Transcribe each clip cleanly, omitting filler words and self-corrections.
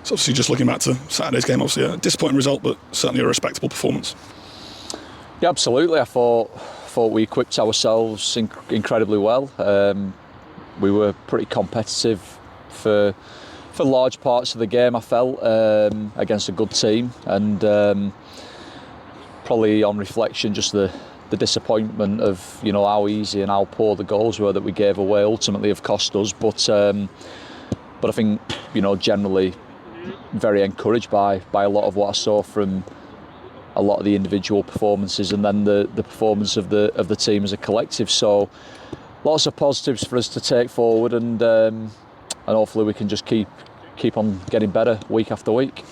So obviously just looking back to Saturday's game, obviously a disappointing result, but certainly a respectable performance. Yeah, absolutely. I thought we equipped ourselves incredibly well. We were pretty competitive for large parts of the game, I felt, against a good team, and probably on reflection, just the disappointment of how easy and how poor the goals were that we gave away ultimately have cost us. But I think generally very encouraged by a lot of what I saw from a lot of the individual performances, and then the performance of the team as a collective. So lots of positives for us to take forward, and hopefully we can just keep on getting better week after week.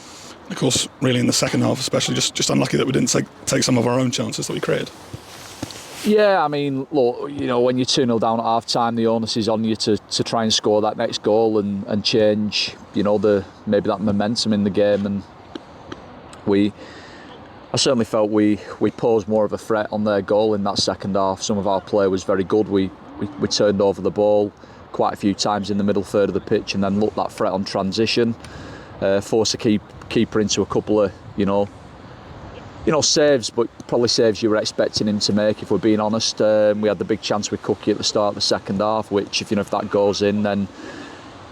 Of course, really in the second half, especially just unlucky that we didn't take some of our own chances that we created. Yeah, I mean, look, when you're 2-0 down at half time, the onus is on you to try and score that next goal and change, maybe that momentum in the game. And I certainly felt we posed more of a threat on their goal in that second half. Some of our play was very good. We turned over the ball quite a few times in the middle third of the pitch, and then looked that threat on transition. Forced the keeper into a couple of saves, but probably saves you were expecting him to make, if we're being honest. We had the big chance with Cookie at the start of the second half, which if that goes in, then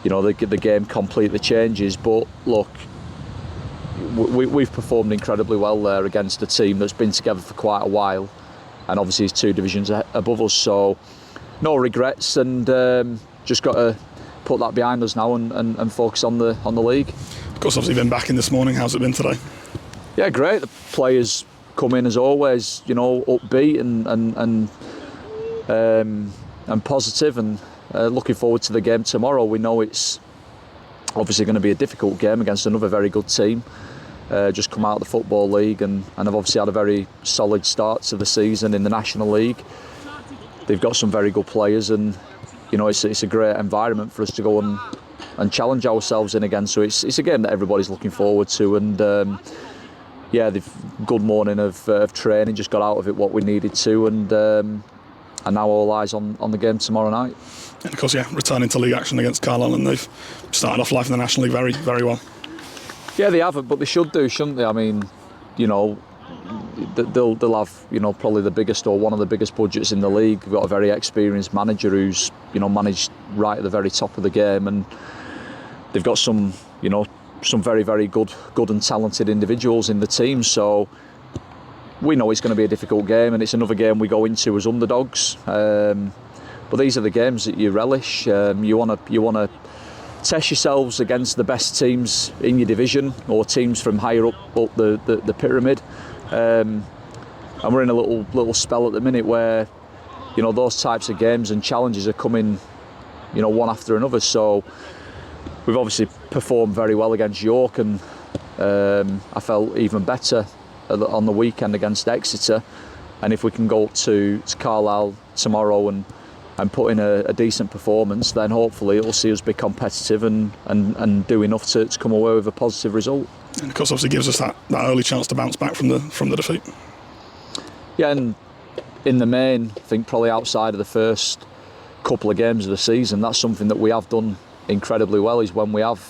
the game completely changes. But look, we've performed incredibly well there against a team that's been together for quite a while, and obviously is 2 divisions above us. So no regrets, and just got to put that behind us now and focus on the league. Of course, obviously been back in this morning. How's it been today? Yeah, great. The players come in as always, upbeat and positive, and looking forward to the game tomorrow. We know it's obviously going to be a difficult game against another very good team. Just come out of the Football League and have obviously had a very solid start to the season in the National League. They've got some very good players, and it's a great environment for us to go and challenge ourselves in again. So it's a game that everybody's looking forward to, and yeah, they've good morning of training, just got out of it what we needed to, and now all eyes on the game tomorrow night. And of course, yeah, returning to league action against Carlisle, and they've started off life in the National League very, very well. Yeah, they haven't, but they should do, shouldn't they? I mean, they'll have probably the biggest or one of the biggest budgets in the league. They've got a very experienced manager who's managed right at the very top of the game, and they've got some very, very good and talented individuals in the team. So we know it's going to be a difficult game, and it's another game we go into as underdogs. But these are the games that you relish. You want to test yourselves against the best teams in your division, or teams from higher up the pyramid. And we're in a little spell at the minute where those types of games and challenges are coming one after another. So we've obviously performed very well against York, and I felt even better on the weekend against Exeter. And if we can go up to Carlisle tomorrow and put in a decent performance, then hopefully it'll see us be competitive and do enough to come away with a positive result. And of course, obviously gives us that early chance to bounce back from the defeat. Yeah, and in the main, I think probably outside of the first couple of games of the season, that's something that we have done incredibly well, is when we have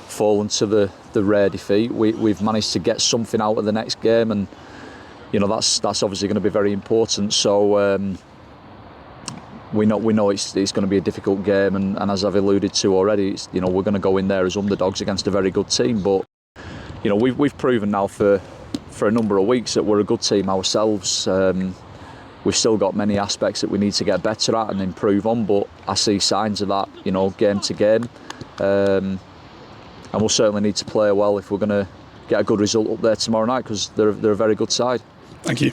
fallen to the rare defeat, we've managed to get something out of the next game, and that's obviously going to be very important. So we know it's going to be a difficult game, and as I've alluded to already, we're going to go in there as underdogs against a very good team. But we've proven now for a number of weeks that we're a good team ourselves. We've still got many aspects that we need to get better at and improve on, but I see signs of that, game to game. And we'll certainly need to play well if we're going to get a good result up there tomorrow night, because they're a very good side. Thank you.